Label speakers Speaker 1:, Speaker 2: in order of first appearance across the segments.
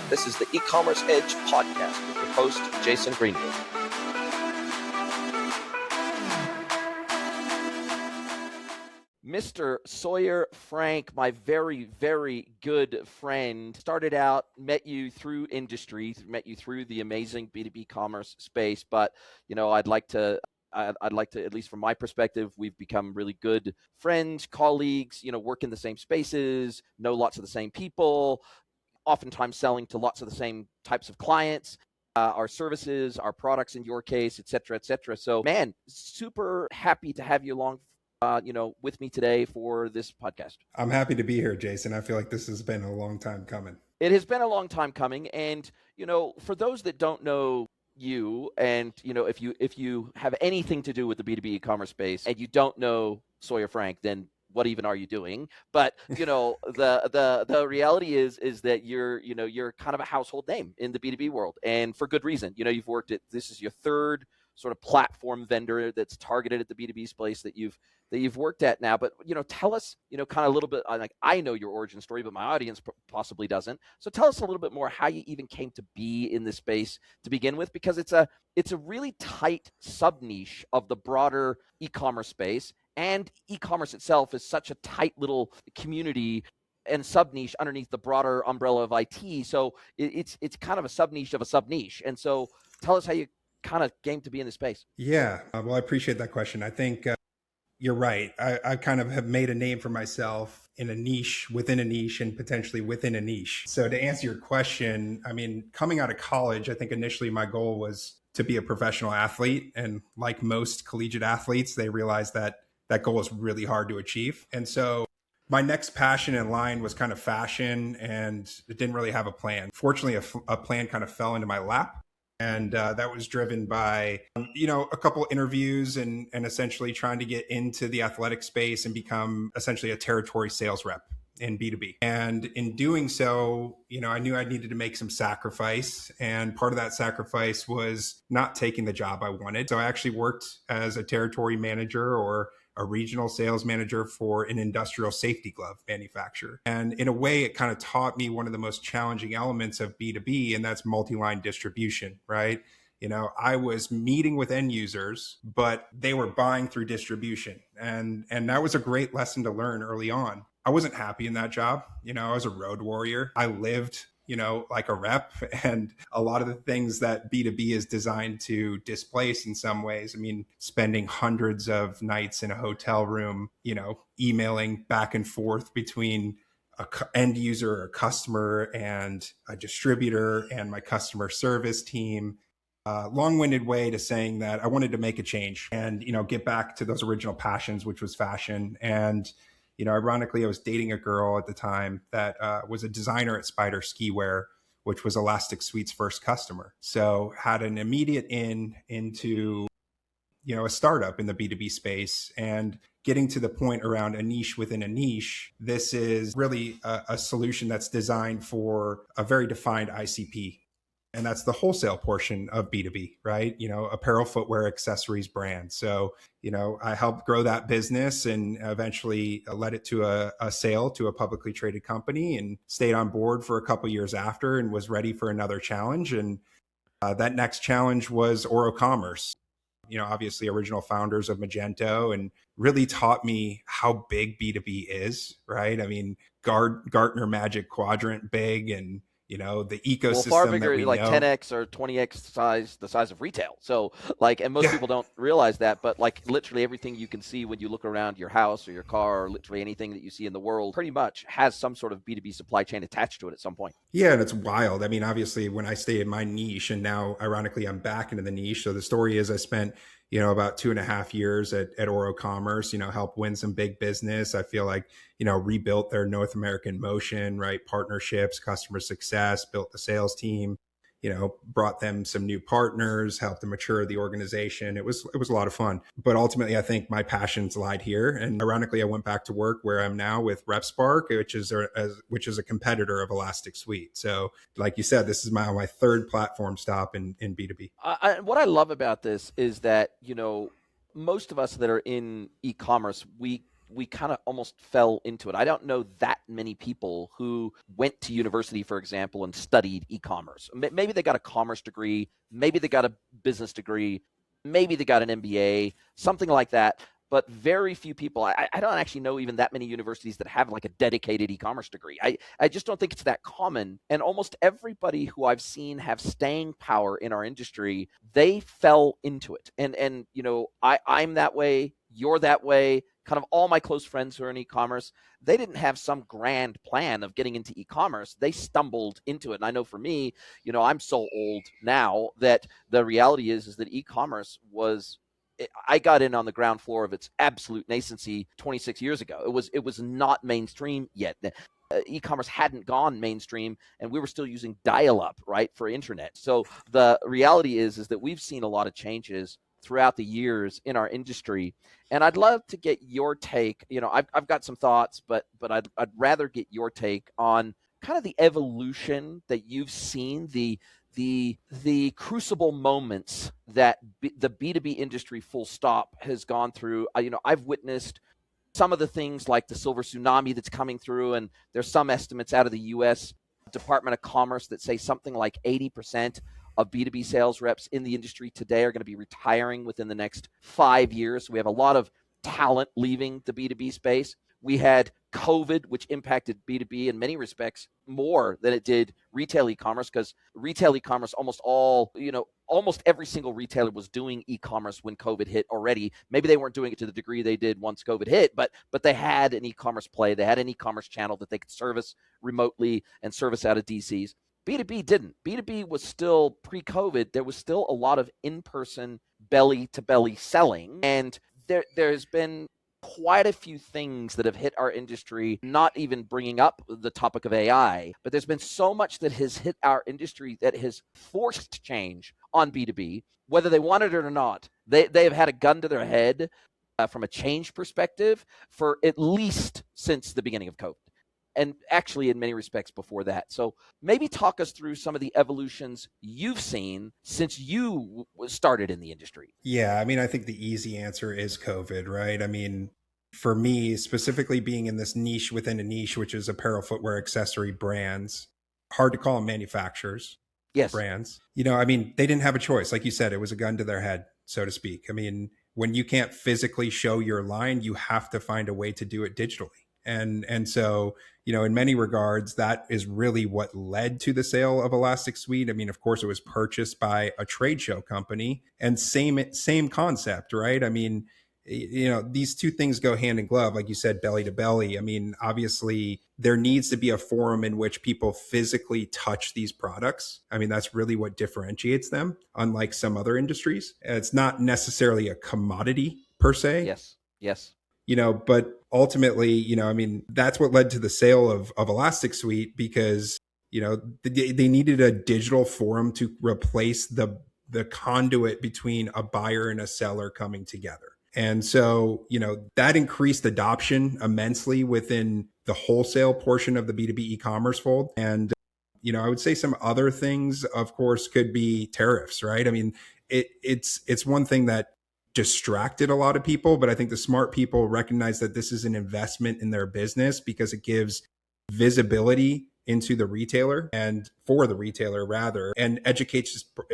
Speaker 1: This is the E-commerce Edge Podcast with your host, Jason Greenwood. Mr. Sawyer Frank, my very, very good friend, started out, met you through industry, met you through the amazing B2B commerce space. But, I'd like to, at least from my perspective, we've become really good friends, colleagues, work in the same spaces, know lots of the same people, oftentimes selling to lots of the same types of clients, our services, our products in your case, et cetera, et cetera. So, man, super happy to have you along with me today for this podcast.
Speaker 2: I'm happy to be here, Jason. I feel like this has been a long time coming.
Speaker 1: It has been a long time coming. And, for those that don't know you, and, if you have anything to do with the B2B e-commerce space and you don't know Sawyer Frank, then what even are you doing? But, the reality is that you're kind of a household name in the B2B world, and for good reason. You've worked at, this is your third sort of platform vendor that's targeted at the B2B space that you've worked at now. But, tell us, kind of a little bit, like, I know your origin story, but my audience possibly doesn't. So tell us a little bit more how you even came to be in this space to begin with, because it's a really tight sub niche of the broader e-commerce space. And e-commerce itself is such a tight little community and sub niche underneath the broader umbrella of IT. So it's kind of a sub niche of a sub niche. And so tell us how you kind of came to be in the space.
Speaker 2: Yeah, well, I appreciate that question. I think you're right. I kind of have made a name for myself in a niche within a niche and potentially within a niche. So to answer your question, I mean, coming out of college, I think initially my goal was to be a professional athlete. And like most collegiate athletes, they realized that goal is really hard to achieve. And so my next passion in line was kind of fashion, and it didn't really have a plan. Fortunately, a plan kind of fell into my lap. And that was driven by, a couple interviews and essentially trying to get into the athletic space and become essentially a territory sales rep in B2B. And in doing so, I knew I needed to make some sacrifice. And part of that sacrifice was not taking the job I wanted. So I actually worked as a territory manager or a regional sales manager for an industrial safety glove manufacturer. And in a way, it kind of taught me one of the most challenging elements of B2B, and that's multi-line distribution, right? I was meeting with end users, but they were buying through distribution. And that was a great lesson to learn early on. I wasn't happy in that job. I was a road warrior. I lived like a rep, and a lot of the things that B2B is designed to displace in some ways. I mean, spending hundreds of nights in a hotel room, emailing back and forth between an end user, a customer, and a distributor, and my customer service team. Long-winded way to saying that I wanted to make a change and, get back to those original passions, which was fashion. And ironically, I was dating a girl at the time that was a designer at Spider Ski Wear, which was Elastic Suite's first customer. So had an immediate into, a startup in the B2B space, and getting to the point around a niche within a niche. This is really a solution that's designed for a very defined ICP. And that's the wholesale portion of B2B, right? Apparel, footwear, accessories brand. So, I helped grow that business and eventually led it to a sale to a publicly traded company, and stayed on board for a couple of years after and was ready for another challenge. And that next challenge was OroCommerce. Obviously original founders of Magento, and really taught me how big B2B is, right? I mean, Gartner Magic Quadrant big, and the ecosystem,
Speaker 1: far bigger,
Speaker 2: that we
Speaker 1: like
Speaker 2: know.
Speaker 1: 10x or 20x the size of retail. So and most people don't realize that, but literally everything you can see when you look around your house or your car, or literally anything that you see in the world pretty much has some sort of B2B supply chain attached to it at some point.
Speaker 2: Yeah, and it's wild. I mean, obviously when I stay in my niche, and now ironically I'm back into the niche. So the story is I spent about 2.5 years at OroCommerce, helped win some big business. I feel like, rebuilt their North American motion, right? Partnerships, customer success, built the sales team, brought them some new partners, helped them mature the organization. It was a lot of fun. But ultimately, I think my passions lied here. And ironically, I went back to work where I'm now with RepSpark, which is a competitor of Elastic Suite. So like you said, this is my third platform stop in B2B.
Speaker 1: What I love about this is that, most of us that are in e-commerce, we we kind of almost fell into it. I don't know that many people who went to university, for example, and studied e-commerce. Maybe they got a commerce degree, maybe they got a business degree, maybe they got an MBA, something like that. But very few people, I don't actually know even that many universities that have like a dedicated e-commerce degree. I just don't think it's that common. And almost everybody who I've seen have staying power in our industry, they fell into it. And you know, I'm that way, you're that way. Kind of all my close friends who are in e-commerce, they didn't have some grand plan of getting into e-commerce. They stumbled into it. And I know for me, you know, I'm so old now that the reality is that e-commerce was, I got in on the ground floor of its absolute nascency 26 years ago. It was not mainstream yet. E-commerce hadn't gone mainstream, and we were still using dial-up, right, for internet. So the reality is that we've seen a lot of changes throughout the years in our industry, and I'd love to get your take. You know, I've got some thoughts, but I'd rather get your take on kind of the evolution that you've seen, the crucible moments that the B2B industry full stop has gone through. You know, I've witnessed some of the things like the silver tsunami that's coming through, and there's some estimates out of the U.S. Department of Commerce that say something like 80% of B2B sales reps in the industry today are going to be retiring within the next 5 years. We have a lot of talent leaving the B2B space. We had COVID, which impacted B2B in many respects more than it did retail e-commerce, because retail e-commerce, almost every single retailer was doing e-commerce when COVID hit already. Maybe they weren't doing it to the degree they did once COVID hit, but they had an e-commerce play. They had an e-commerce channel that they could service remotely and service out of DCs. B2B didn't. B2B was still pre-COVID. There was still a lot of in-person belly-to-belly selling, and there's been quite a few things that have hit our industry, not even bringing up the topic of AI, but there's been so much that has hit our industry that has forced change on B2B, whether they wanted it or not. They have had a gun to their head from a change perspective for at least since the beginning of COVID, and actually in many respects before that. So maybe talk us through some of the evolutions you've seen since you started in the industry.
Speaker 2: Yeah, I mean, I think the easy answer is COVID, right? I mean, for me, specifically being in this niche within a niche, which is apparel, footwear, accessory brands, hard to call them manufacturers,
Speaker 1: Yes.
Speaker 2: brands. You know, I mean, they didn't have a choice. Like you said, it was a gun to their head, so to speak. I mean, when you can't physically show your line, you have to find a way to do it digitally. And so, you know, in many regards, that is really what led to the sale of Elastic Suite. I mean, of course, it was purchased by a trade show company, and same concept, right? I mean, you know, these two things go hand in glove, like you said, belly to belly. I mean, obviously, there needs to be a forum in which people physically touch these products. I mean, that's really what differentiates them, unlike some other industries. It's not necessarily a commodity per se.
Speaker 1: Yes.
Speaker 2: You know, but ultimately, you know, I mean, that's what led to the sale of Elastic Suite, because, you know, they needed a digital forum to replace the conduit between a buyer and a seller coming together. And so, you know, that increased adoption immensely within the wholesale portion of the B2B e-commerce fold. And, you know, I would say some other things, of course, could be tariffs, right? I mean, it's one thing that distracted a lot of people, but I think the smart people recognize that this is an investment in their business because it gives visibility into the retailer, and for the retailer rather, and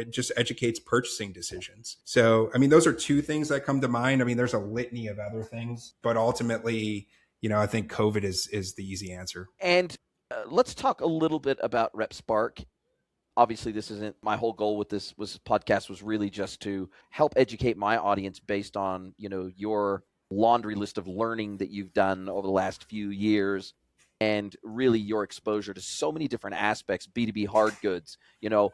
Speaker 2: just educates purchasing decisions. So, I mean, those are two things that come to mind. I mean, there's a litany of other things, but ultimately, you know, I think COVID is the easy answer.
Speaker 1: And let's talk a little bit about RepSpark. Obviously, this isn't my whole goal with this podcast was really just to help educate my audience based on, you know, your laundry list of learning that you've done over the last few years, and really your exposure to so many different aspects, B2B hard goods, you know,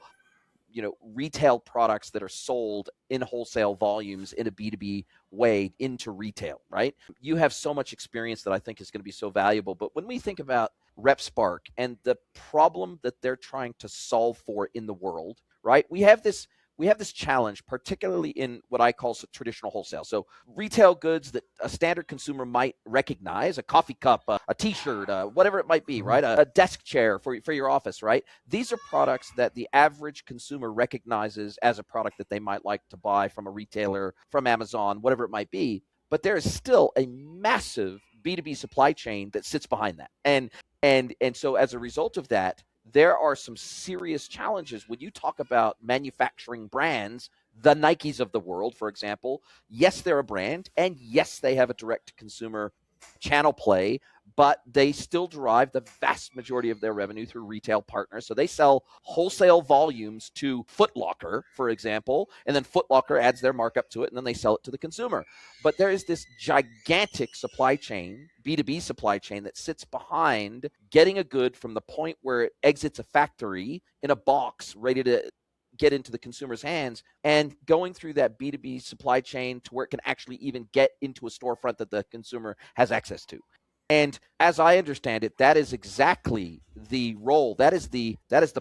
Speaker 1: retail products that are sold in wholesale volumes in a B2B way into retail, right? You have so much experience that I think is going to be so valuable. But when we think about RepSpark and the problem that they're trying to solve for in the world, right? We have this challenge, particularly in what I call traditional wholesale. So retail goods that a standard consumer might recognize, a coffee cup, a t-shirt, whatever it might be, right? A desk chair for your office, right? These are products that the average consumer recognizes as a product that they might like to buy from a retailer, from Amazon, whatever it might be. But there is still a massive B2B supply chain that sits behind that. And so as a result of that, there are some serious challenges when you talk about manufacturing brands, the Nikes of the world, for example. Yes, they're a brand, and yes, they have a direct-to-consumer channel play, but they still derive the vast majority of their revenue through retail partners. So they sell wholesale volumes to Foot Locker, for example, and then Foot Locker adds their markup to it, and then they sell it to the consumer. But there is this gigantic supply chain, B2B supply chain, that sits behind getting a good from the point where it exits a factory in a box ready to get into the consumer's hands, and going through that B2B supply chain to where it can actually even get into a storefront that the consumer has access to. And as I understand it, that is exactly the role. That is the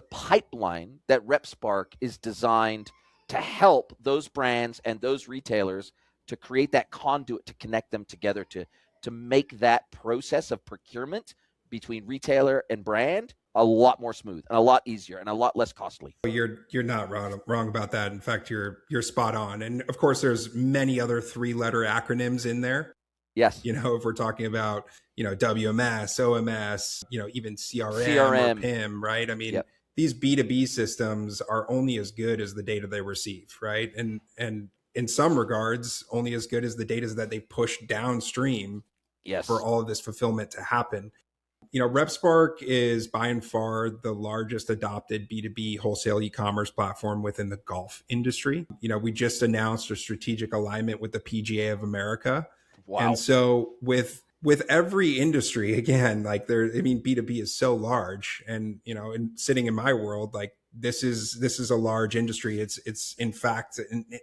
Speaker 1: pipeline that RepSpark is designed to help those brands and those retailers to create that conduit to connect them together to make that process of procurement between retailer and brand a lot more smooth and a lot easier and a lot less costly.
Speaker 2: You're not wrong about that. In fact, you're spot on. And of course, there's many other 3-letter acronyms in there.
Speaker 1: Yes.
Speaker 2: If we're talking about, WMS, OMS, even CRM or PIM, right? I mean, yep. These B2B systems are only as good as the data they receive, right? And in some regards, only as good as the data that they push downstream for all of this fulfillment to happen. RepSpark is by and far the largest adopted B2B wholesale e-commerce platform within the golf industry. We just announced a strategic alignment with the PGA of America.
Speaker 1: Wow.
Speaker 2: And so with every industry, again, B2B is so large, and, and sitting in my world, like this is a large industry. It's in fact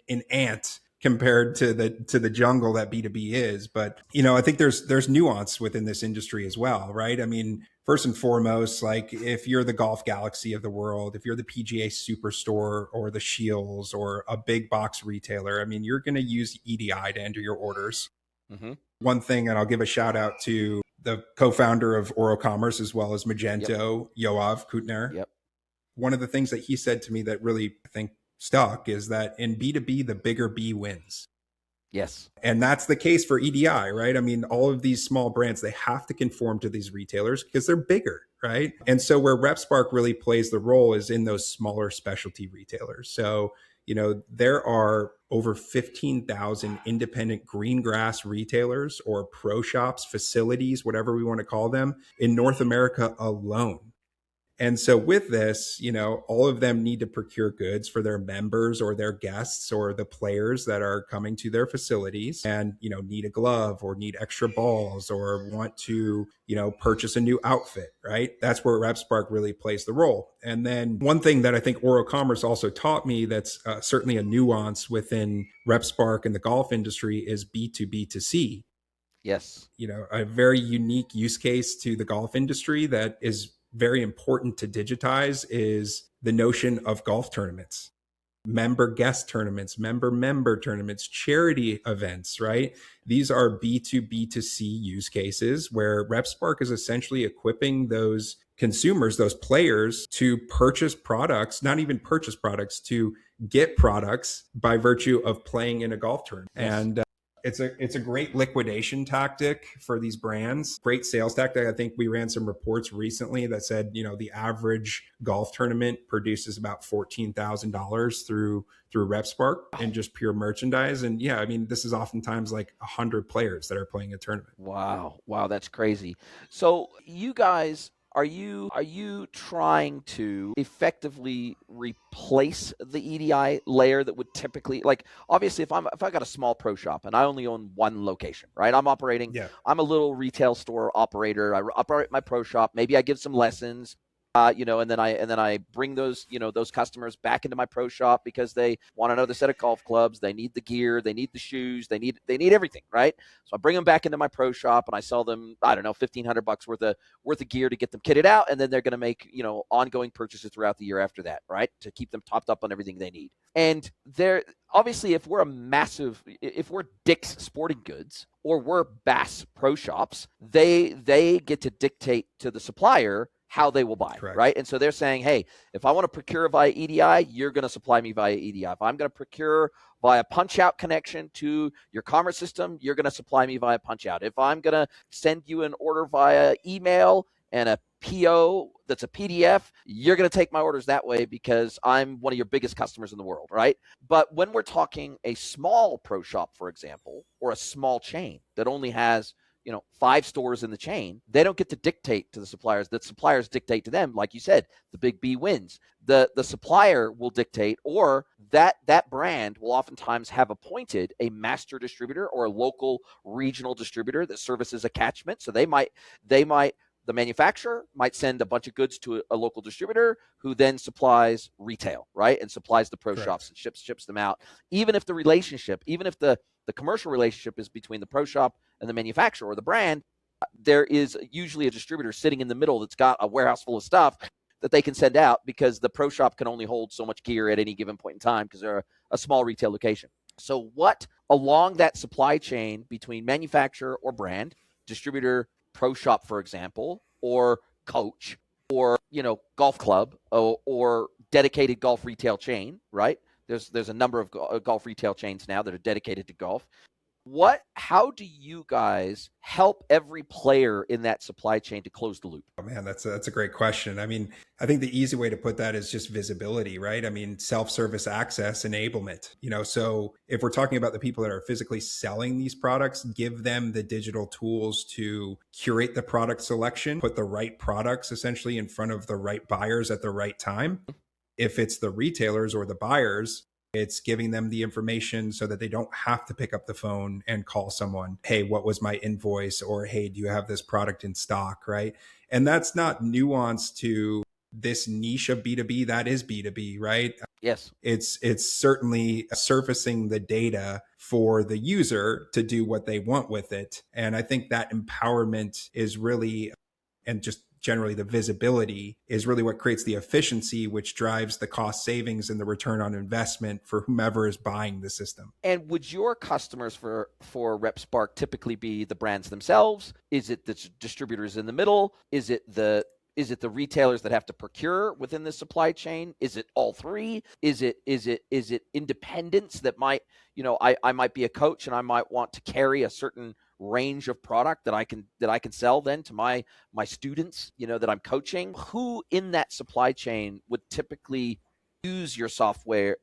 Speaker 2: an ant compared to the jungle that B2B is. But, I think there's nuance within this industry as well, right? I mean, first and foremost, like if you're the Golf Galaxy of the world, if you're the PGA Superstore or the Shields or a big box retailer, I mean, you're going to use EDI to enter your orders. Mm-hmm. One thing, and I'll give a shout out to the co-founder of OroCommerce as well as Magento, Yoav Kutner.
Speaker 1: Yep.
Speaker 2: One of the things that he said to me that really, I think, stuck is that in B2B, the bigger B wins.
Speaker 1: Yes.
Speaker 2: And that's the case for EDI, right? I mean, all of these small brands, they have to conform to these retailers because they're bigger, right? And so where RepSpark really plays the role is in those smaller specialty retailers. So, there are over 15,000 independent green grass retailers or pro shops, facilities, whatever we want to call them, in North America alone. And so with this, all of them need to procure goods for their members or their guests or the players that are coming to their facilities and, need a glove or need extra balls or want to, purchase a new outfit, right? That's where RepSpark really plays the role. And then one thing that I think OroCommerce also taught me that's certainly a nuance within RepSpark and the golf industry is B2B2C.
Speaker 1: Yes.
Speaker 2: A very unique use case to the golf industry that is very important to digitize is the notion of golf tournaments, member guest tournaments, member tournaments, charity events, right? These are B2B2C use cases where RepSpark is essentially equipping those consumers, those players, to purchase products, not even purchase products, to get products by virtue of playing in a golf tournament. Yes. And it's a great liquidation tactic for these brands, great sales tactic. I think we ran some reports recently that said, the average golf tournament produces about $14,000 through RepSpark and just pure merchandise. And yeah, I mean, this is oftentimes like 100 players that are playing a tournament.
Speaker 1: Wow, that's crazy. So you guys, are you trying to effectively replace the EDI layer that would typically, like, obviously if I got a small pro shop and I only own one location, right? I'm a little retail store operator. I operate my pro shop. Maybe I give some lessons. And then I bring those customers back into my pro shop because they want another set of golf clubs. They need the gear, they need the shoes, they need everything, right? So I bring them back into my pro shop and I sell them, I don't know, $1,500 worth of gear to get them kitted out, and then they're going to make ongoing purchases throughout the year after that, right? To keep them topped up on everything they need. And they're obviously, if we're Dick's Sporting Goods or we're Bass Pro Shops, they get to dictate to the supplier how they will buy,
Speaker 2: Correct.
Speaker 1: right? And so they're saying, hey, if I want to procure via EDI, you're going to supply me via EDI. If I'm going to procure via punch out connection to your commerce system, you're going to supply me via punch out. If I'm going to send you an order via email and a PO that's a PDF, you're going to take my orders that way because I'm one of your biggest customers in the world, right? But when we're talking a small pro shop, for example, or a small chain that only has 5 stores in the chain, they don't get to dictate to the suppliers. The suppliers dictate to them. Like you said, the big B wins. The supplier will dictate, or that brand will oftentimes have appointed a master distributor or a local regional distributor that services a catchment. So they might the manufacturer might send a bunch of goods to a local distributor who then supplies retail, right? And supplies the pro
Speaker 2: Correct.
Speaker 1: shops and ships them out. Even if the commercial relationship is between the pro shop and the manufacturer or the brand, there is usually a distributor sitting in the middle that's got a warehouse full of stuff that they can send out because the pro shop can only hold so much gear at any given point in time because they're a small retail location. So what along that supply chain between manufacturer or brand, distributor, pro shop, for example, or coach, or golf club, or dedicated golf retail chain, right? There's a number of golf retail chains now that are dedicated to golf. How do you guys help every player in that supply chain to close the loop?
Speaker 2: Oh man, that's a great question. I mean, I think the easy way to put that is just visibility, right? I mean, self-service access enablement. So if we're talking about the people that are physically selling these products, give them the digital tools to curate the product selection, put the right products essentially in front of the right buyers at the right time. If it's the retailers or the buyers, it's giving them the information so that they don't have to pick up the phone and call someone, hey, what was my invoice? Or, hey, do you have this product in stock, right? And that's not nuanced to this niche of B2B. That is B2B, right?
Speaker 1: Yes.
Speaker 2: It's certainly surfacing the data for the user to do what they want with it. And I think that empowerment is really, and just generally the visibility is really what creates the efficiency, which drives the cost savings and the return on investment for whomever is buying the system.
Speaker 1: And would your customers for RepSpark typically be the brands themselves? Is it the distributors in the middle? Is it the retailers that have to procure within the supply chain? Is it all three? Is it independents that might, I might be a coach and I might want to carry a certain range of product that I can sell then to my students, that I'm coaching? Who in that supply chain would typically use your software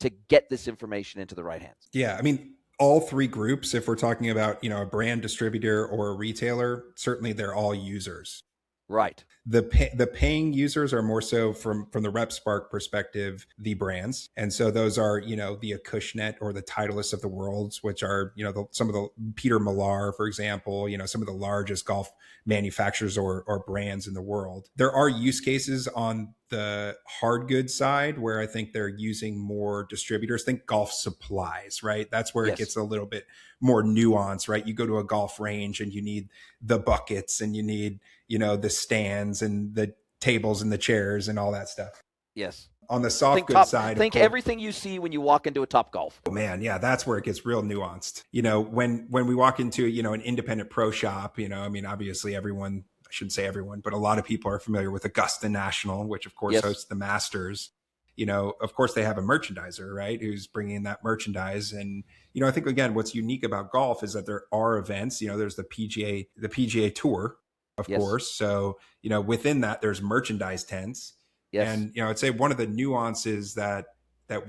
Speaker 1: to get this information into the right hands?
Speaker 2: Yeah, I mean, all three groups, if we're talking about, a brand distributor or a retailer, certainly they're all users.
Speaker 1: Right.
Speaker 2: The paying users are more so from the RepSpark perspective, the brands. And so those are, the Acushnet or the Titleist of the worlds, which are, some of the Peter Millar, for example, some of the largest golf manufacturers or brands in the world. There are use cases on the hard goods side where I think they're using more distributors. Think golf supplies, right? That's where
Speaker 1: Yes.
Speaker 2: It gets a little bit more nuanced, right? You go to a golf range and you need the buckets and you need, the stands and the tables and the chairs and all that stuff.
Speaker 1: Yes.
Speaker 2: On the soft goods side,
Speaker 1: think everything you see when you walk into a Top Golf.
Speaker 2: Oh man, yeah, that's where it gets real nuanced. When we walk into, an independent pro shop, obviously everyone, I shouldn't say everyone, but a lot of people are familiar with Augusta National, which of course
Speaker 1: Yes.
Speaker 2: hosts the Masters. Of course they have a merchandiser, right? Who's bringing that merchandise. And, I think again, what's unique about golf is that there are events, there's the PGA Tour, of
Speaker 1: Yes.
Speaker 2: course. So, within that there's merchandise tents.
Speaker 1: Yes.
Speaker 2: And, I'd say one of the nuances that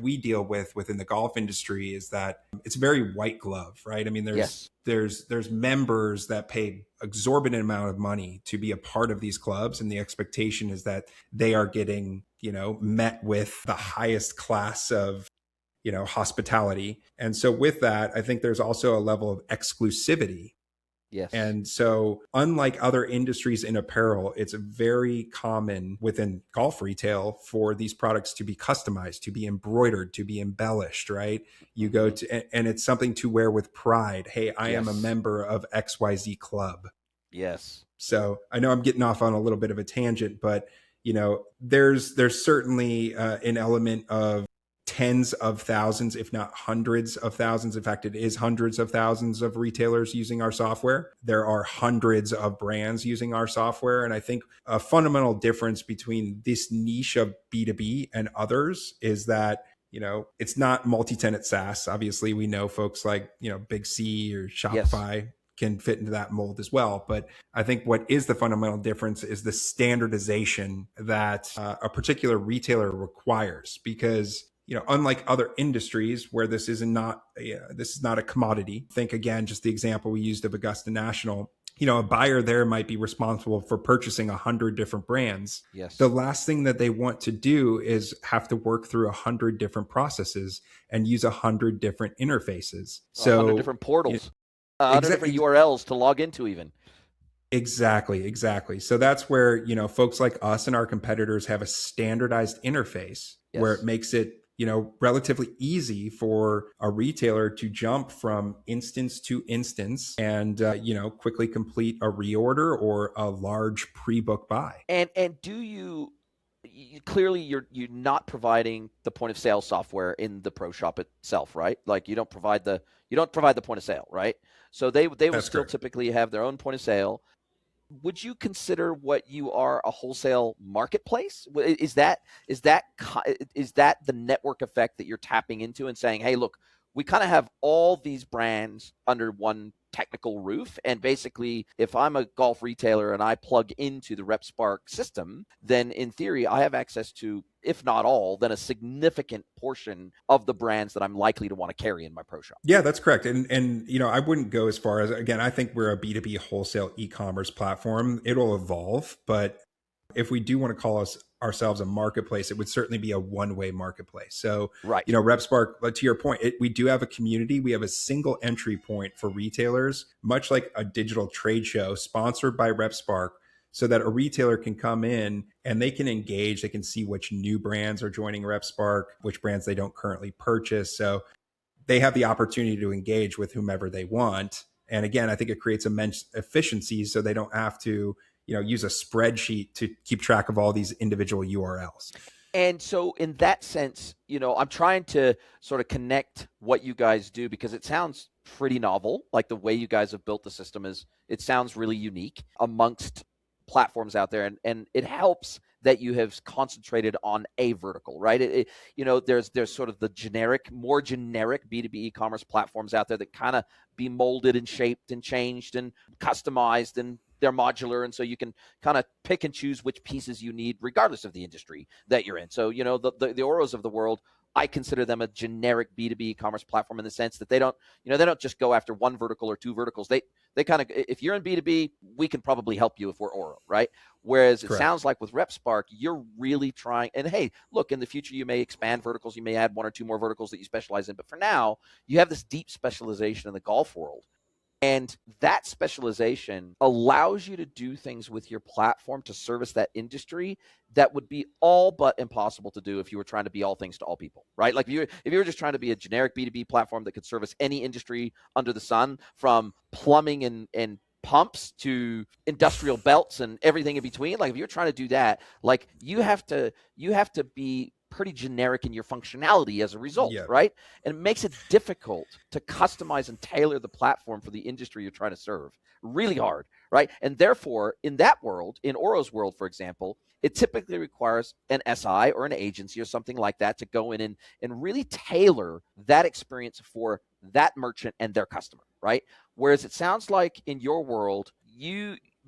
Speaker 2: we deal with within the golf industry is that it's very white glove, right? I mean, there's members that pay exorbitant amount of money to be a part of these clubs. And the expectation is that they are getting, met with the highest class of, hospitality. And so with that, I think there's also a level of exclusivity.
Speaker 1: Yes.
Speaker 2: And so unlike other industries in apparel, it's very common within golf retail for these products to be customized, to be embroidered, to be embellished, right? You go to, and it's something to wear with pride. Hey, I am a member of XYZ club.
Speaker 1: Yes.
Speaker 2: So I know I'm getting off on a little bit of a tangent, but there's certainly an element of tens of thousands, if not hundreds of thousands. In fact, it is hundreds of thousands of retailers using our software. There are hundreds of brands using our software. And I think a fundamental difference between this niche of B2B and others is that, it's not multi-tenant SaaS. Obviously, we know folks like, Big C or Shopify can fit into that mold as well. But I think what is the fundamental difference is the standardization that a particular retailer requires, because unlike other industries where this is not a commodity. Think again, just the example we used of Augusta National. A buyer there might be responsible for purchasing 100 different brands.
Speaker 1: Yes.
Speaker 2: The last thing that they want to do is have to work through 100 different processes and use 100 different interfaces. So
Speaker 1: 100 different portals, 100 different URLs to log into even.
Speaker 2: Exactly. So that's where, folks like us and our competitors have a standardized interface where it makes it, relatively easy for a retailer to jump from instance to instance and, quickly complete a reorder or a large pre-book buy.
Speaker 1: And do you clearly you're not providing the point of sale software in the pro shop itself, right? Like you don't provide the point of sale, right? So they will still typically have their own point of sale. Would you consider what you are a wholesale marketplace? Is that the network effect that you're tapping into and saying, hey, look, we kind of have all these brands under one technical roof. And basically, if I'm a golf retailer and I plug into the RepSpark system, then in theory, I have access to, if not all, then a significant portion of the brands that I'm likely to want to carry in my pro shop.
Speaker 2: Yeah, that's correct. And I wouldn't go as far as, again, I think we're a B2B wholesale e-commerce platform. It'll evolve, but if we do want to call ourselves a marketplace, it would certainly be a one-way marketplace. So,
Speaker 1: right.
Speaker 2: RepSpark, to your point, we do have a community. We have a single entry point for retailers, much like a digital trade show sponsored by RepSpark, so that a retailer can come in and they can engage. They can see which new brands are joining RepSpark, which brands they don't currently purchase. So they have the opportunity to engage with whomever they want. And again, I think it creates immense efficiencies so they don't have to use a spreadsheet to keep track of all these individual URLs.
Speaker 1: And so in that sense, I'm trying to sort of connect what you guys do because it sounds pretty novel. Like the way you guys have built the system it sounds really unique amongst platforms out there. And it helps that you have concentrated on a vertical, right? There's sort of the more generic B2B e-commerce platforms out there that kind of be molded and shaped and changed and customized, and they're modular. And so you can kind of pick and choose which pieces you need regardless of the industry that you're in. So, the Oros of the world, I consider them a generic B2B e-commerce platform in the sense that they don't just go after one vertical or two verticals. They kind of, if you're in B2B, we can probably help you if we're Oro, right? Whereas it sounds like with RepSpark, you're really trying, and hey, look, in the future, you may expand verticals. You may add one or two more verticals that you specialize in. But for now, you have this deep specialization in the golf world. And that specialization allows you to do things with your platform to service that industry that would be all but impossible to do if you were trying to be all things to all people, right? Like if you were just trying to be a generic B2B platform that could service any industry under the sun, from plumbing and pumps to industrial belts and everything in between. Like if you're trying to do that, like you have to be pretty generic in your functionality as a result, right? And it makes it difficult to customize and tailor the platform for the industry you're trying to serve. Really hard, right? And therefore, in that world, in Oro's world, for example, it typically requires an SI or an agency or something like that to go in and really tailor that experience for that merchant and their customer, right? Whereas it sounds like in your world,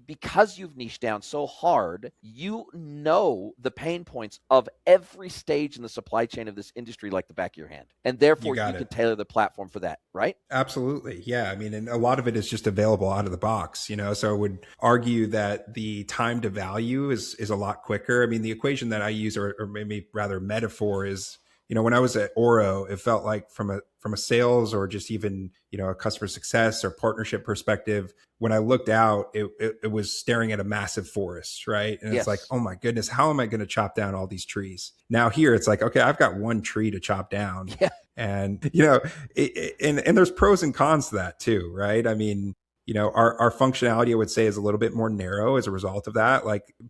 Speaker 1: because you've niched down so hard, you know the pain points of every stage in the supply chain of this industry like the back of your hand. And therefore, you can tailor the platform for that, right?
Speaker 2: Absolutely. Yeah. I mean, and a lot of it is just available out of the box, So I would argue that the time to value is a lot quicker. I mean, the equation that I use, or maybe rather metaphor, is, when I was at Oro, it felt like from a sales or just even, a customer success or partnership perspective, when I looked out, it was staring at a massive forest, right? And it's like, oh my goodness, how am I going to chop down all these trees? Now here, it's like, okay, I've got one tree to chop down. Yeah. And, and there's pros and cons to that too, right? I mean, our functionality, I would say, is a little bit more narrow as a result of that.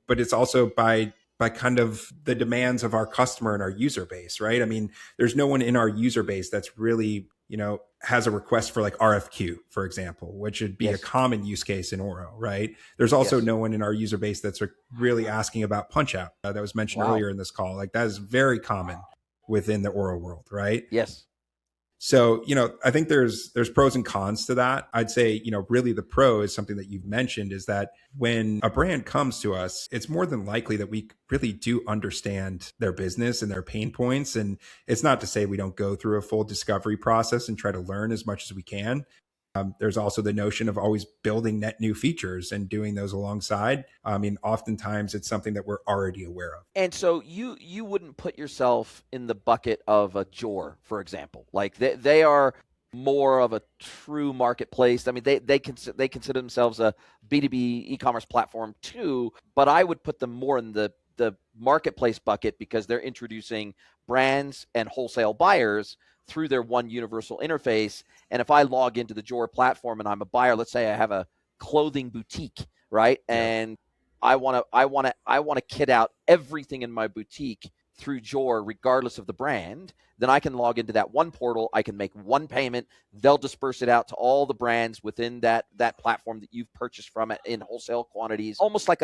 Speaker 2: But it's also by by kind of the demands of our customer and our user base, right? I mean, there's no one in our user base that's really, has a request for like RFQ, for example, which would be a
Speaker 1: Yes.
Speaker 2: common use case in Oro, right? There's also
Speaker 1: Yes.
Speaker 2: no one in our user base that's really asking about punch out that was mentioned
Speaker 1: Wow.
Speaker 2: earlier in this call. Like that is very common within the Oro world, right?
Speaker 1: Yes.
Speaker 2: So, I think there's pros and cons to that. I'd say, really the pro is something that you've mentioned is that when a brand comes to us, it's more than likely that we really do understand their business and their pain points. And it's not to say we don't go through a full discovery process and try to learn as much as we can. There's also the notion of always building net new features and doing those alongside. I mean, oftentimes it's something that we're already aware of.
Speaker 1: And so you wouldn't put yourself in the bucket of a Jor, for example. Like they are more of a true marketplace. I mean, they consider themselves a B2B e-commerce platform too, but I would put them more in the marketplace bucket because they're introducing brands and wholesale buyers through their one universal interface. And if I log into the Jor platform and I'm a buyer, let's say I have a clothing boutique, right?
Speaker 2: Yeah.
Speaker 1: And I want to kit out everything in my boutique through Jor, regardless of the brand. Then I can log into that one portal. I can make one payment. They'll disperse it out to all the brands within that platform that you've purchased from it in wholesale quantities. Almost like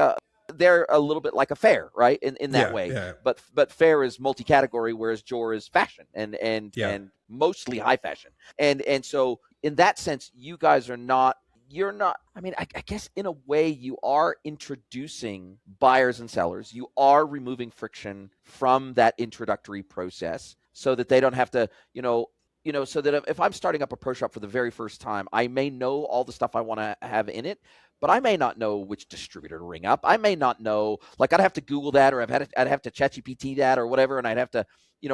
Speaker 1: they're a little bit like a fair, right? In that way.
Speaker 2: Yeah.
Speaker 1: But fair is multi-category, whereas Jor is fashion and mostly high fashion. And so in that sense, you guys are not. You're not, I mean, I guess in a way you are introducing buyers and sellers. You are removing friction from that introductory process so that they don't have to, so that if I'm starting up a pro shop for the very first time, I may know all the stuff I want to have in it, but I may not know which distributor to ring up. I may not know, like I'd have to Google that, or I'd have to ChatGPT that or whatever, and I'd have to,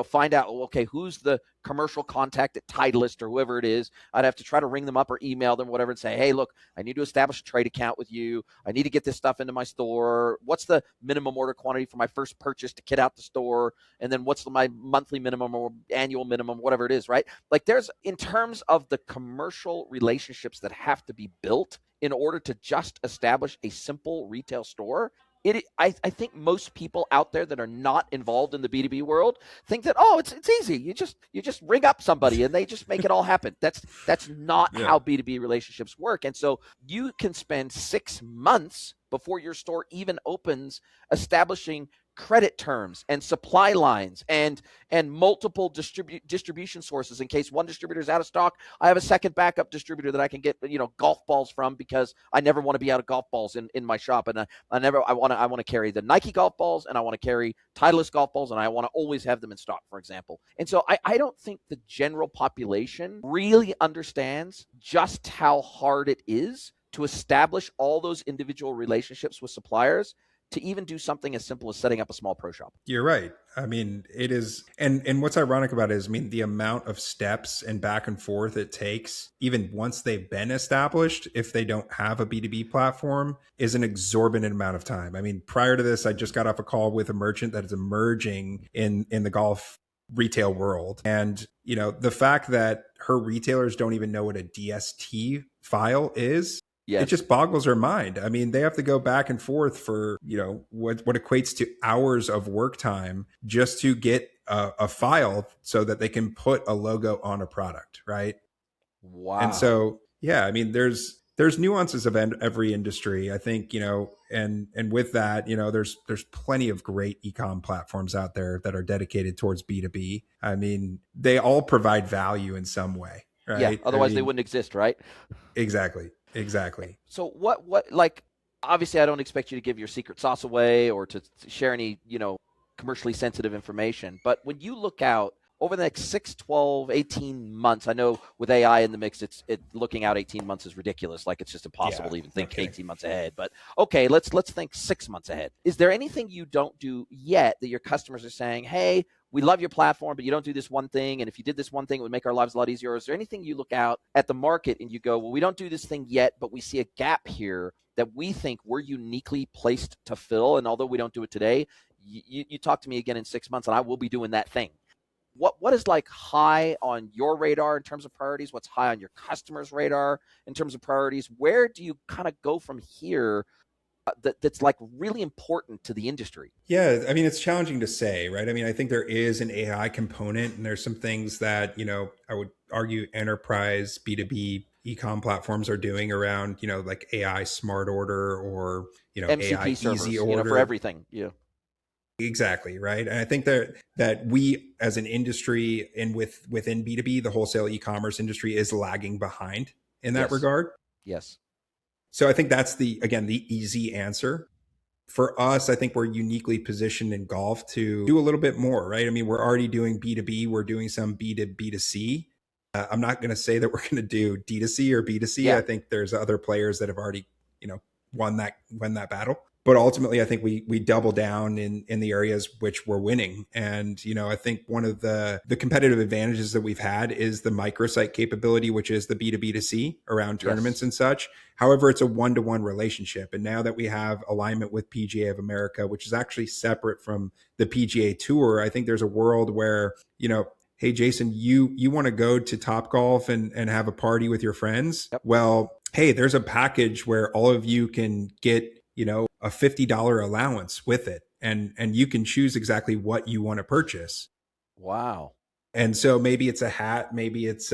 Speaker 1: find out, okay, who's the commercial contact at Titleist or whoever it is. I'd have to try to ring them up or email them, whatever, and say, hey, look, I need to establish a trade account with you. I need to get this stuff into my store. What's the minimum order quantity for my first purchase to kit out the store? And then what's my monthly minimum or annual minimum, whatever it is, right? Like in terms of the commercial relationships that have to be built in order to just establish a simple retail store, I think most people out there that are not involved in the B2B world think that, it's easy. You just ring up somebody and they just make it all happen. That's not how B2B relationships work. And so you can spend 6 months before your store even opens establishing credit terms and supply lines and multiple distribution sources. In case one distributor is out of stock, I have a second backup distributor that I can get golf balls from, because I never want to be out of golf balls in my shop. And I want to carry the Nike golf balls, and I want to carry Titleist golf balls, and I want to always have them in stock, for example. And so I don't think the general population really understands just how hard it is to establish all those individual relationships with suppliers to even do something as simple as setting up a small pro shop.
Speaker 2: You're right. I mean, it is. And what's ironic about it is, I mean, the amount of steps and back and forth it takes, even once they've been established, if they don't have a B2B platform, is an exorbitant amount of time. I mean, prior to this, I just got off a call with a merchant that is emerging in the golf retail world. And, the fact that her retailers don't even know what a DST file is,
Speaker 1: yes,
Speaker 2: it just boggles her mind. I mean, they have to go back and forth for, what equates to hours of work time just to get a file so that they can put a logo on a product, right?
Speaker 1: Wow.
Speaker 2: And so, I mean, there's nuances of every industry, I think, and with that, there's plenty of great e-com platforms out there that are dedicated towards B2B. I mean, they all provide value in some way, right?
Speaker 1: Yeah, otherwise they wouldn't exist, right?
Speaker 2: Exactly.
Speaker 1: So what like, obviously I don't expect you to give your secret sauce away or to share any, commercially sensitive information, but when you look out over the next 6, 12, 18 months, I know with AI in the mix, it's looking out 18 months is ridiculous. Like, it's just impossible to even think 18 months ahead. But okay, let's think 6 months ahead. Is there anything you don't do yet that your customers are saying, hey, we love your platform, but you don't do this one thing, and if you did this one thing, it would make our lives a lot easier? Or is there anything you look out at the market and you go, well, we don't do this thing yet, but we see a gap here that we think we're uniquely placed to fill, and although we don't do it today, you talk to me again in 6 months and I will be doing that thing? What is like high on your radar in terms of priorities? What's high on your customers' radar in terms of priorities? Where do you kind of go from here that's like really important to the industry?
Speaker 2: Yeah, I mean, it's challenging to say, right? I mean, I think there is an AI component, and there's some things that, I would argue enterprise B2B e-com platforms are doing around, like AI smart order or, AI
Speaker 1: MCP
Speaker 2: easy
Speaker 1: servers, for
Speaker 2: order.
Speaker 1: everything. Yeah.
Speaker 2: Exactly, right. And I think that we as an industry and within B2B, the wholesale e-commerce industry is lagging behind in that
Speaker 1: Yes.
Speaker 2: regard.
Speaker 1: Yes.
Speaker 2: So I think that's the easy answer. For us, I think we're uniquely positioned in golf to do a little bit more, right? I mean, we're already doing B2B, we're doing some B2B2C. I'm not going to say that we're going to do D2C or B2C.
Speaker 1: Yeah.
Speaker 2: I think there's other players that have already, won that battle. But ultimately, I think we double down in the areas which we're winning. And, I think one of the competitive advantages that we've had is the microsite capability, which is the B2B2C around tournaments
Speaker 1: Yes.
Speaker 2: and such. However, it's a one-to-one relationship. And now that we have alignment with PGA of America, which is actually separate from the PGA Tour, I think there's a world where, hey, Jason, you want to go to Topgolf and have a party with your friends?
Speaker 1: Yep.
Speaker 2: Well, hey, there's a package where all of you can get, a $50 allowance with it. And you can choose exactly what you want to purchase.
Speaker 1: Wow.
Speaker 2: And so maybe it's a hat, maybe it's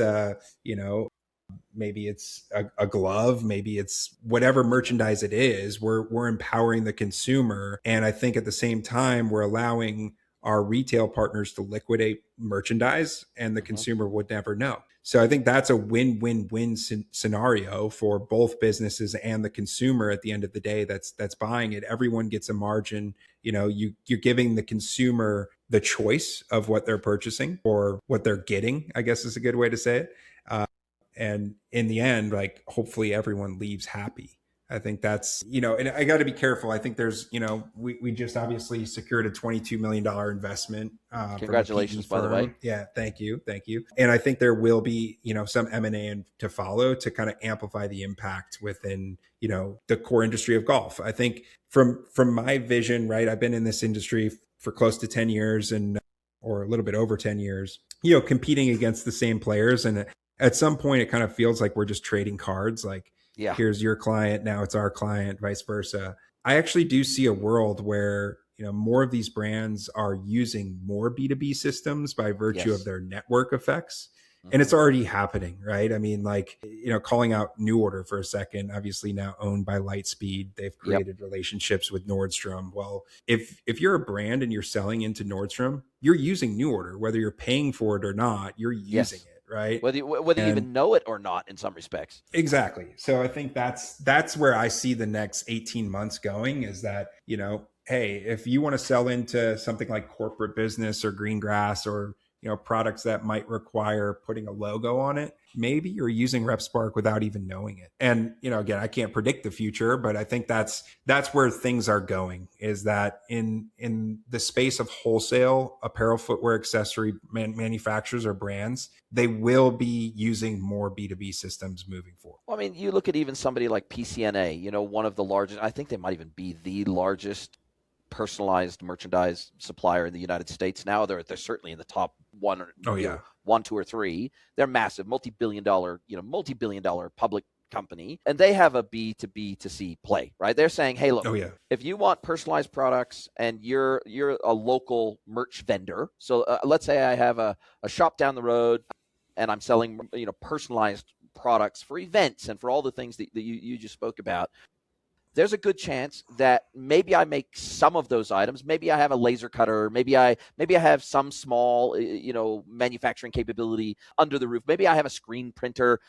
Speaker 2: maybe it's a glove, maybe it's whatever merchandise it is. We're empowering the consumer. And I think at the same time, we're allowing our retail partners to liquidate merchandise and the consumer would never know. So I think that's a win-win-win scenario for both businesses and the consumer at the end of the day that's buying it. Everyone gets a margin. You're giving the consumer the choice of what they're purchasing or what they're getting, I guess is a good way to say it. And in the end, like hopefully everyone leaves happy. I think that's, and I got to be careful. I think there's, we just obviously secured a $22 million investment from a PE
Speaker 1: Congratulations, by the way.
Speaker 2: firm. Yeah, thank you. And I think there will be, some M&A to follow to kind of amplify the impact within, the core industry of golf. I think from my vision, right, I've been in this industry for close to 10 years or a little bit over 10 years, competing against the same players. And at some point, it kind of feels like we're just trading cards. Like,
Speaker 1: Yeah.
Speaker 2: here's your client, now it's our client, vice versa. I actually do see a world where, more of these brands are using more B2B systems by virtue of their network effects. And it's already happening, right? I mean, like, calling out New Order for a second, obviously now owned by Lightspeed. They've created relationships with Nordstrom. Well, if you're a brand and you're selling into Nordstrom, you're using New Order, whether you're paying for it or not, you're using it. Right.
Speaker 1: Whether you even know it or not in some respects.
Speaker 2: Exactly. So I think that's where I see the next 18 months going is that, hey, if you want to sell into something like corporate business or green grass or, products that might require putting a logo on it, maybe you're using RepSpark without even knowing it. And, again, I can't predict the future, but I think that's where things are going is that in the space of wholesale apparel, footwear, accessory manufacturers or brands, they will be using more B2B systems moving forward.
Speaker 1: Well, I mean, you look at even somebody like PCNA, one of the largest, I think they might even be the largest personalized merchandise supplier in the United States. Now they're certainly in the top one, one, two, or three. They're massive, multi-billion dollar public company, and they have a B2B2C play, right? They're saying, hey, look, if you want personalized products and you're a local merch vendor, so let's say I have a shop down the road and I'm selling, personalized products for events and for all the things that you just spoke about. There's a good chance that maybe I make some of those items. Maybe I have a laser cutter. Maybe I have some small, manufacturing capability under the roof. Maybe I have a screen printer.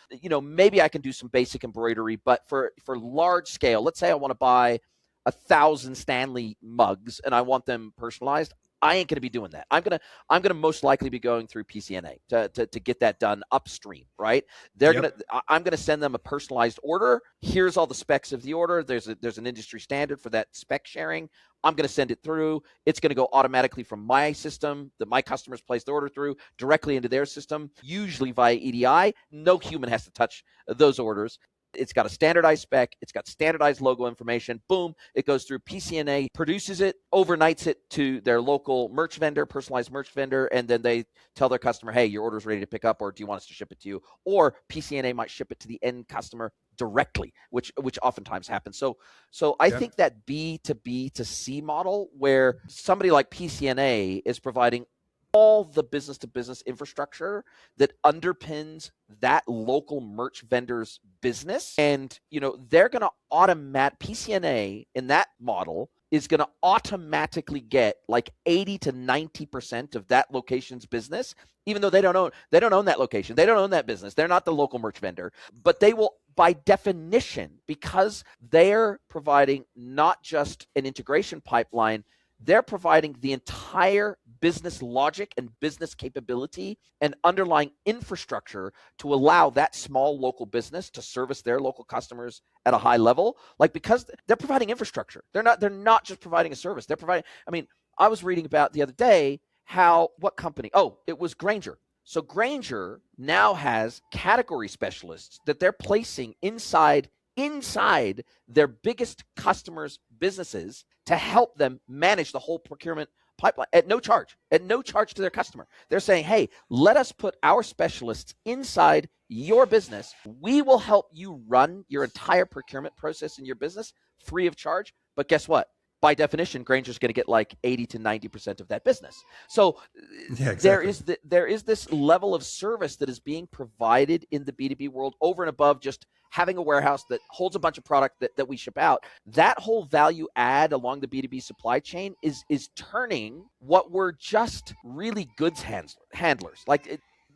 Speaker 1: Maybe I can do some basic embroidery. But for large scale, let's say I want to buy 1,000 Stanley mugs and I want them personalized. I ain't going to be doing that. I'm going to most likely be going through PCNA to get that done upstream, right? I'm going to send them a personalized order. Here's all the specs of the order. There's an industry standard for that spec sharing. I'm going to send it through. It's going to go automatically from my system that my customers place the order through directly into their system, usually via EDI. No human has to touch those orders. It's got a standardized spec. It's got standardized logo information. Boom, it goes through PCNA, produces it, overnights it to their local merch vendor, personalized merch vendor, and then they tell their customer, hey, your order's ready to pick up, or do you want us to ship it to you? Or PCNA might ship it to the end customer directly, which oftentimes happens. So I think that B2B to C model, where somebody like PCNA is providing all the business to business infrastructure that underpins that local merch vendor's business. And, they're going to PCNA in that model is going to automatically get like 80 to 90% of that location's business, even though they don't own that location. They don't own that business. They're not the local merch vendor, but they will, by definition, because they're providing not just an integration pipeline, they're providing the entire business logic and business capability and underlying infrastructure to allow that small local business to service their local customers at a high level. Like, because they're providing infrastructure. They're not just providing a service. They're providing, I was reading about the other day what company? Oh, it was Granger. So Granger now has category specialists that they're placing inside their biggest customers' businesses to help them manage the whole procurement pipeline at no charge to their customer. They're saying, hey, let us put our specialists inside your business. We will help you run your entire procurement process in your business free of charge. But guess what? By definition, Granger's going to get like 80 to 90% of that business. So there is this level of service that is being provided in the B2B world over and above just having a warehouse that holds a bunch of product that we ship out. That whole value add along the B2B supply chain is turning what were just really goods handlers.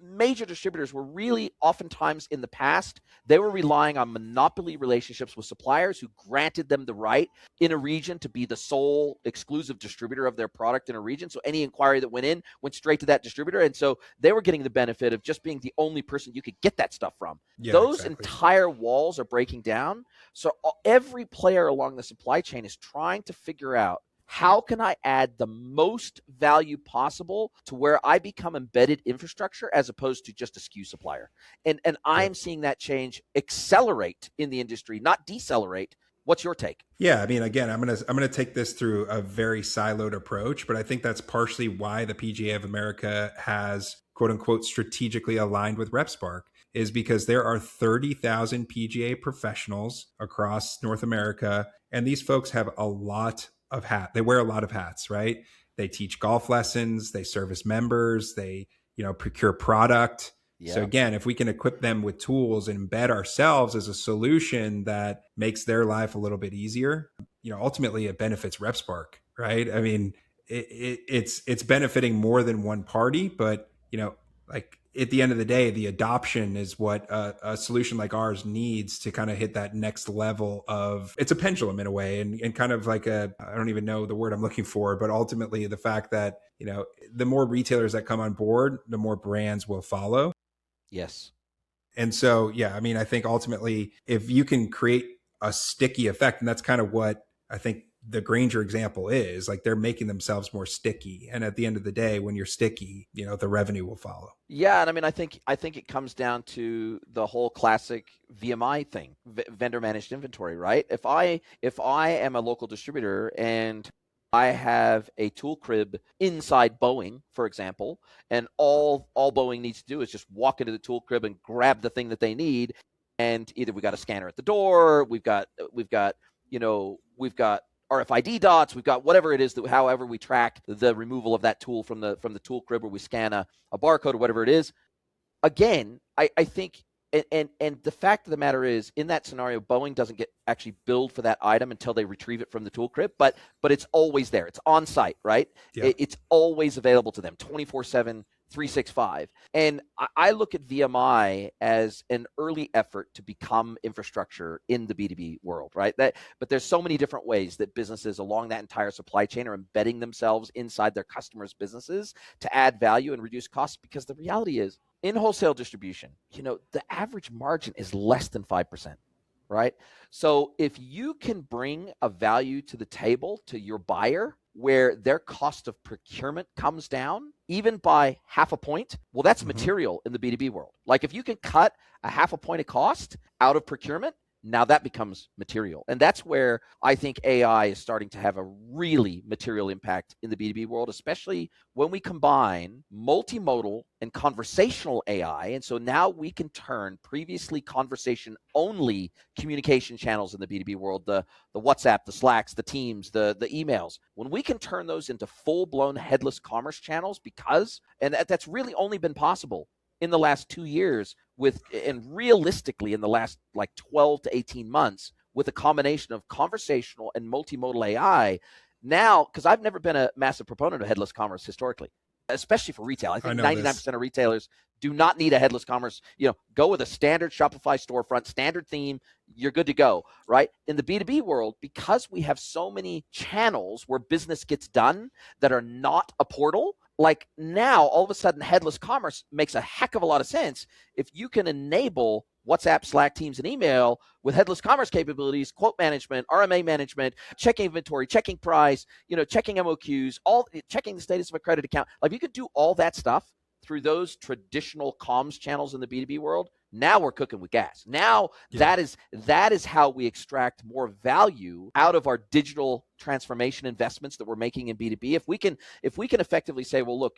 Speaker 1: Major distributors were really oftentimes in the past, they were relying on monopoly relationships with suppliers who granted them the right in a region to be the sole exclusive distributor of their product in a region. So any inquiry that went straight to that distributor. And so they were getting the benefit of just being the only person you could get that stuff from. Those entire walls are breaking down. So every player along the supply chain is trying to figure out, how can I add the most value possible to where I become embedded infrastructure as opposed to just a SKU supplier? And I'm seeing that change accelerate in the industry, not decelerate. What's your take?
Speaker 2: Yeah, again, I'm gonna take this through a very siloed approach, but I think that's partially why the PGA of America has, quote unquote, strategically aligned with RepSpark, is because there are 30,000 PGA professionals across North America, and these folks have a lot of hats. They wear a lot of hats, right? They teach golf lessons, they service members, they, procure product. Yeah. So again, if we can equip them with tools and embed ourselves as a solution that makes their life a little bit easier, ultimately it benefits RepSpark, right? It's benefiting more than one party, but at the end of the day, the adoption is what a solution like ours needs to kind of hit that next level of, it's a pendulum in a way, and kind of like I don't even know the word I'm looking for, but ultimately the fact that, the more retailers that come on board, the more brands will follow.
Speaker 1: Yes.
Speaker 2: And so, I think ultimately if you can create a sticky effect, and that's kind of what I think the Granger example is, like, they're making themselves more sticky. And at the end of the day, when you're sticky, the revenue will follow.
Speaker 1: Yeah. And I think it comes down to the whole classic VMI thing, vendor managed inventory, right? If I am a local distributor and I have a tool crib inside Boeing, for example, and all Boeing needs to do is just walk into the tool crib and grab the thing that they need. And either we got a scanner at the door, we've got RFID dots, we've got whatever it is that, however we track the removal of that tool from the tool crib, where we scan a barcode or whatever it is. Again, I think, and the fact of the matter is, in that scenario, Boeing doesn't get actually billed for that item until they retrieve it from the tool crib, but it's always there. It's on site, right? Yeah. It's always available to them 24/7, 365. And I look at VMI as an early effort to become infrastructure in the B2B world, right? But there's so many different ways that businesses along that entire supply chain are embedding themselves inside their customers' businesses to add value and reduce costs, because the reality is, in wholesale distribution, the average margin is less than 5%, right? So if you can bring a value to the table to your buyer where their cost of procurement comes down even by half a point, well, that's material in the B2B world. Like, if you can cut a half a point of cost out of procurement, now that becomes material. And that's where I think AI is starting to have a really material impact in the B2B world, especially when we combine multimodal and conversational AI. And so now we can turn previously conversation only communication channels in the B2B world, the WhatsApp, the Slacks, the Teams, the emails, when we can turn those into full-blown headless commerce channels, and that's really only been possible in the last 2 years and realistically in the last like 12 to 18 months with a combination of conversational and multimodal AI. Now, because I've never been a massive proponent of headless commerce historically, especially for retail. I think 99% of retailers do not need a headless commerce. Go with a standard Shopify storefront, standard theme, you're good to go, right? In the B2B world, because we have so many channels where business gets done that are not a portal, like now all of a sudden headless commerce makes a heck of a lot of sense if you can enable WhatsApp, Slack, Teams, and email with headless commerce capabilities, quote management, RMA management, checking inventory, checking price, checking MOQs, checking the status of a credit account. Like you could do all that stuff through those traditional comms channels in the B2B world. Now we're cooking with gas. Now that is how we extract more value out of our digital transformation investments that we're making in B2B. If we can effectively say, well, look,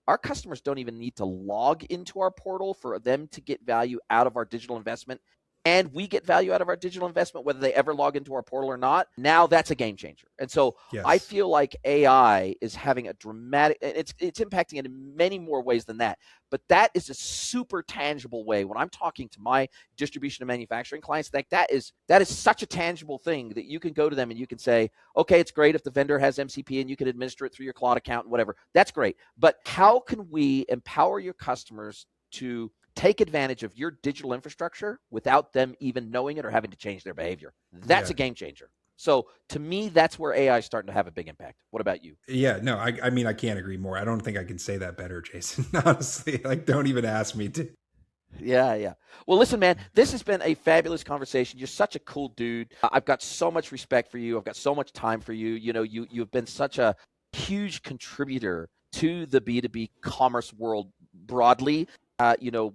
Speaker 1: our customers don't even need to log into our portal for them to get value out of our digital investment. And we get value out of our digital investment, whether they ever log into our portal or not. Now that's a game changer. And so I feel like AI is having a dramatic, it's impacting it in many more ways than that. But that is a super tangible way. When I'm talking to my distribution and manufacturing clients, that is such a tangible thing that you can go to them and you can say, okay, it's great if the vendor has MCP and you can administer it through your Claude account and whatever. That's great. But how can we empower your customers to take advantage of your digital infrastructure without them even knowing it or having to change their behavior? That's a game changer. So to me, that's where AI is starting to have a big impact. What about you?
Speaker 2: Yeah, no, I mean, I can't agree more. I don't think I can say that better, Jason. Honestly, like, don't even ask me to.
Speaker 1: Yeah. Well, listen, man, this has been a fabulous conversation. You're such a cool dude. I've got so much respect for you. I've got so much time for you. You've been such a huge contributor to the B2B commerce world broadly. You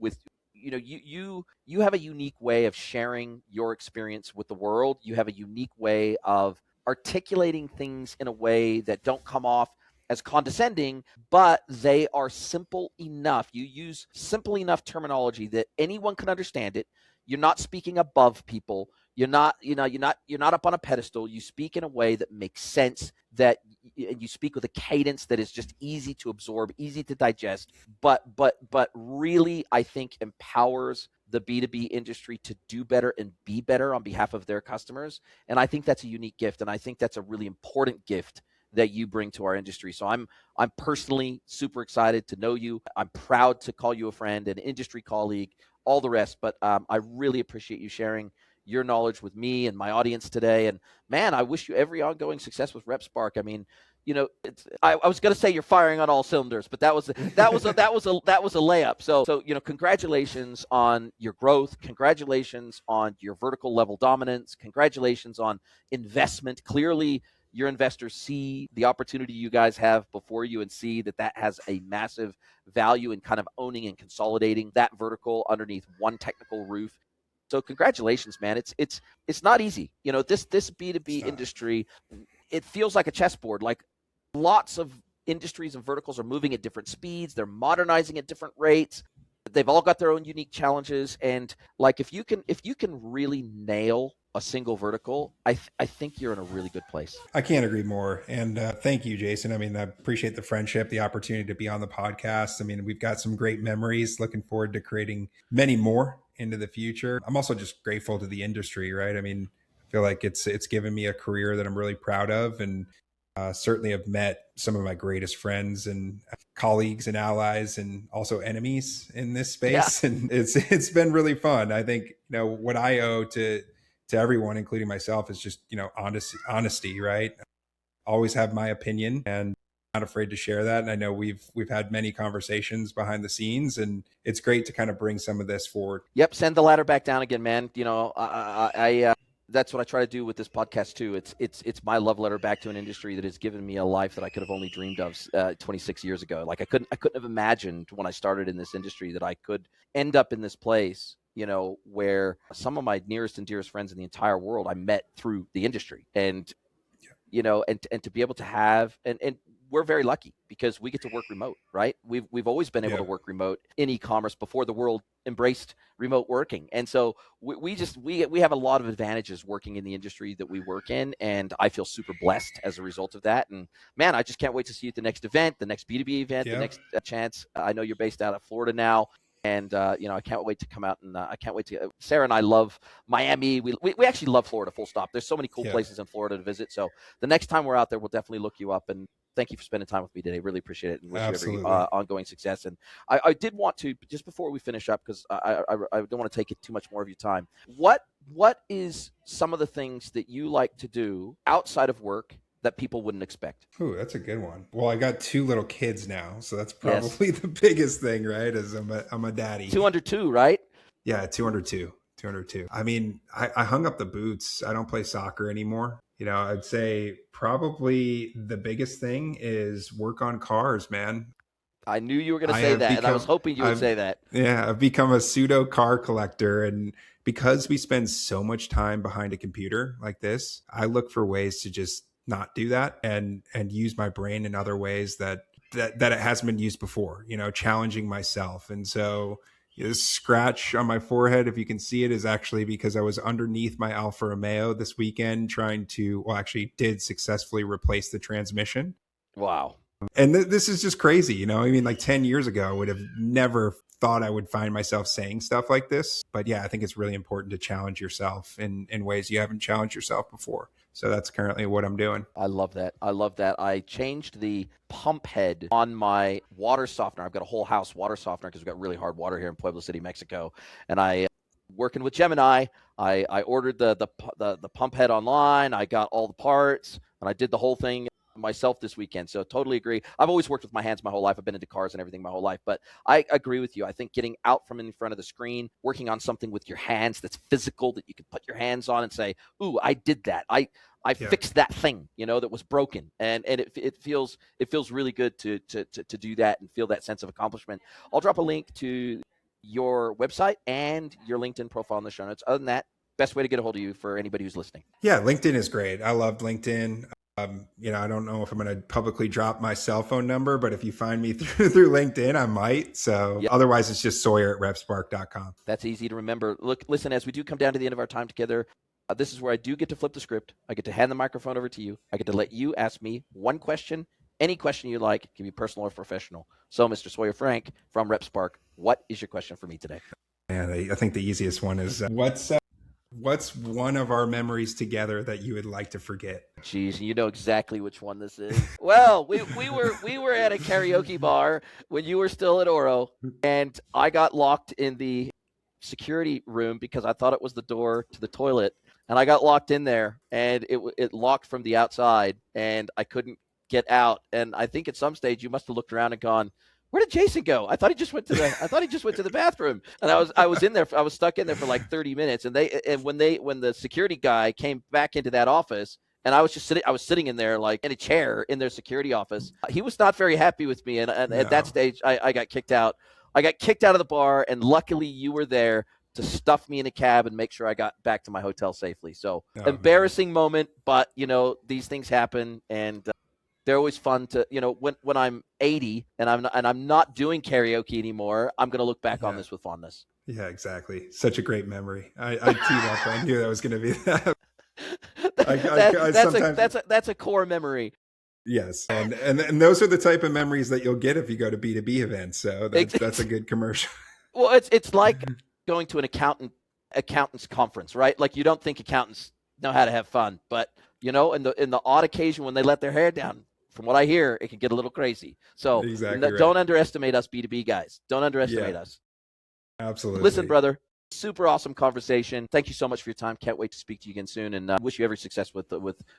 Speaker 1: have a unique way of sharing your experience with the world. You have a unique way of articulating things in a way that don't come off as condescending, but they are simple enough. You use simple enough terminology that anyone can understand it. You're not speaking above people. You're not up on a pedestal. You speak in a way that makes sense, that you speak with a cadence that is just easy to absorb, easy to digest, but really, I think, empowers the B2B industry to do better and be better on behalf of their customers. And I think that's a unique gift. And I think that's a really important gift that you bring to our industry. So I'm personally super excited to know you. I'm proud to call you a friend, an industry colleague, all the rest. But I really appreciate you sharing your knowledge with me and my audience today. And man, I wish you every ongoing success with RepSpark. I mean, I was going to say you're firing on all cylinders, but that was a layup. So congratulations on your growth. Congratulations on your vertical level dominance. Congratulations on investment. Clearly, your investors see the opportunity you guys have before you and see that has a massive value in kind of owning and consolidating that vertical underneath one technical roof. So congratulations, man. It's not easy. This B2B industry, it feels like a chessboard. Like lots of industries and verticals are moving at different speeds. They're modernizing at different rates. They've all got their own unique challenges. And like if you can really nail a single vertical, I think you're in a really good place.
Speaker 2: I can't agree more. And thank you, Jason. I mean, I appreciate the friendship, the opportunity to be on the podcast. I mean, we've got some great memories. Looking forward to creating many more into the future. I'm also just grateful to the industry, right? I mean, I feel like it's given me a career that I'm really proud of, and certainly have met some of my greatest friends and colleagues and allies, and also enemies in this space. Yeah. And it's been really fun. I think what I owe to everyone, including myself, is just honesty, right? Always have my opinion and not afraid to share that. And I know we've had many conversations behind the scenes, and it's great to kind of bring some of this forward.
Speaker 1: Yep, send the ladder back down again, man. I that's what I try to do with this podcast too. It's my love letter back to an industry that has given me a life that I could have only dreamed of 26 years ago. Like I couldn't have imagined when I started in this industry that I could end up in this place where some of my nearest and dearest friends in the entire world I met through the industry. And, and to be able to have, and we're very lucky because we get to work remote, right? We've always been able to work remote in e-commerce before the world embraced remote working. And so we have a lot of advantages working in the industry that we work in. And I feel super blessed as a result of that. And man, I just can't wait to see you at the next event, the next B2B event, the next chance. I know you're based out of Florida now. And, I can't wait to come out and I can't wait to, Sarah and I love Miami. We actually love Florida, full stop. There's so many cool places in Florida to visit. So the next time we're out there, we'll definitely look you up. And thank you for spending time with me today. Really appreciate it and wish you every ongoing success. And I did want to, just before we finish up, because I don't want to take it too much more of your time. What is some of the things that you like to do outside of work that people wouldn't expect?
Speaker 2: Ooh, that's a good one. Well, I got 2 little kids now, so that's probably the biggest thing, right? Is I'm a daddy.
Speaker 1: 202, right?
Speaker 2: Yeah, 202. I mean, I hung up the boots. I don't play soccer anymore. I'd say probably the biggest thing is work on cars, man.
Speaker 1: I knew you were going to say that, and I was hoping you would say that.
Speaker 2: Yeah, I've become a pseudo car collector, and because we spend so much time behind a computer like this, I look for ways to just not do that and use my brain in other ways that it hasn't been used before, challenging myself. And so this scratch on my forehead, if you can see it, is actually because I was underneath my Alfa Romeo this weekend did successfully replace the transmission.
Speaker 1: Wow.
Speaker 2: And this is just crazy, like 10 years ago, I would have never thought I would find myself saying stuff like this. But yeah, I think it's really important to challenge yourself in ways you haven't challenged yourself before. So that's currently what I'm doing.
Speaker 1: I love that. I changed the pump head on my water softener. I've got a whole house water softener because we've got really hard water here in Pueblo City, Mexico. And working with Gemini, I ordered the pump head online. I got all the parts and I did the whole thing myself this weekend. So totally agree. I've always worked with my hands my whole life. I've been into cars and everything my whole life, but I agree with you. I think getting out from in front of the screen, working on something with your hands that's physical, that you can put your hands on and say, ooh, I did that. I fixed that thing, that was broken. And it feels really good to do that and feel that sense of accomplishment. I'll drop a link to your website and your LinkedIn profile in the show notes. Other than that, best way to get a hold of you for anybody who's listening.
Speaker 2: Yeah, LinkedIn is great. I love LinkedIn. I don't know if I'm going to publicly drop my cell phone number, but if you find me through LinkedIn, I might. So Otherwise, it's just Sawyer at RepSpark.com.
Speaker 1: That's easy to remember. Listen, as we do come down to the end of our time together, this is where I do get to flip the script. I get to hand the microphone over to you. I get to let you ask me one question, any question you like. It can be personal or professional. So, Mr. Sawyer Frank from RepSpark, what is your question for me today?
Speaker 2: And I think the easiest one is what's one of our memories together that you would like to forget?
Speaker 1: Jeez, you know exactly which one this is. Well, we were at a karaoke bar when you were still at Oro, and I got locked in the security room because I thought it was the door to the toilet, and I got locked in there, and it locked from the outside, and I couldn't get out. And I think at some stage you must have looked around and gone, where did Jason go? I thought he just went to the bathroom. And I was in there. I was stuck in there for like 30 minutes. And when the security guy came back into that office, and I was sitting in there like in a chair in their security office. He was not very happy with me. And at that stage, I got kicked out. I got kicked out of the bar, and luckily you were there to stuff me in a cab and make sure I got back to my hotel safely. So embarrassing moment, but these things happen, and they're always fun to, when I'm 80 and I'm not doing karaoke anymore, I'm going to look back on this with fondness.
Speaker 2: Yeah, exactly. Such a great memory. I teed up. I knew that was going to be that.
Speaker 1: That's a core memory.
Speaker 2: Yes. And those are the type of memories that you'll get if you go to B2B events. So that's a good commercial.
Speaker 1: Well, it's like going to an accountant's conference, right? Like you don't think accountants know how to have fun, but in the odd occasion when they let their hair down, from what I hear, it can get a little crazy. So don't underestimate us B2B guys. Don't underestimate us.
Speaker 2: Absolutely.
Speaker 1: Listen, brother, super awesome conversation. Thank you so much for your time. Can't wait to speak to you again soon, and wish you every success with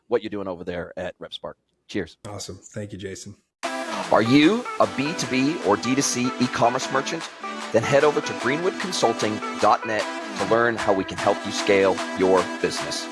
Speaker 1: what you're doing over there at RepSpark. Cheers.
Speaker 2: Awesome. Thank you, Jason.
Speaker 1: Are you a B2B or D2C e-commerce merchant? Then head over to greenwoodconsulting.net to learn how we can help you scale your business.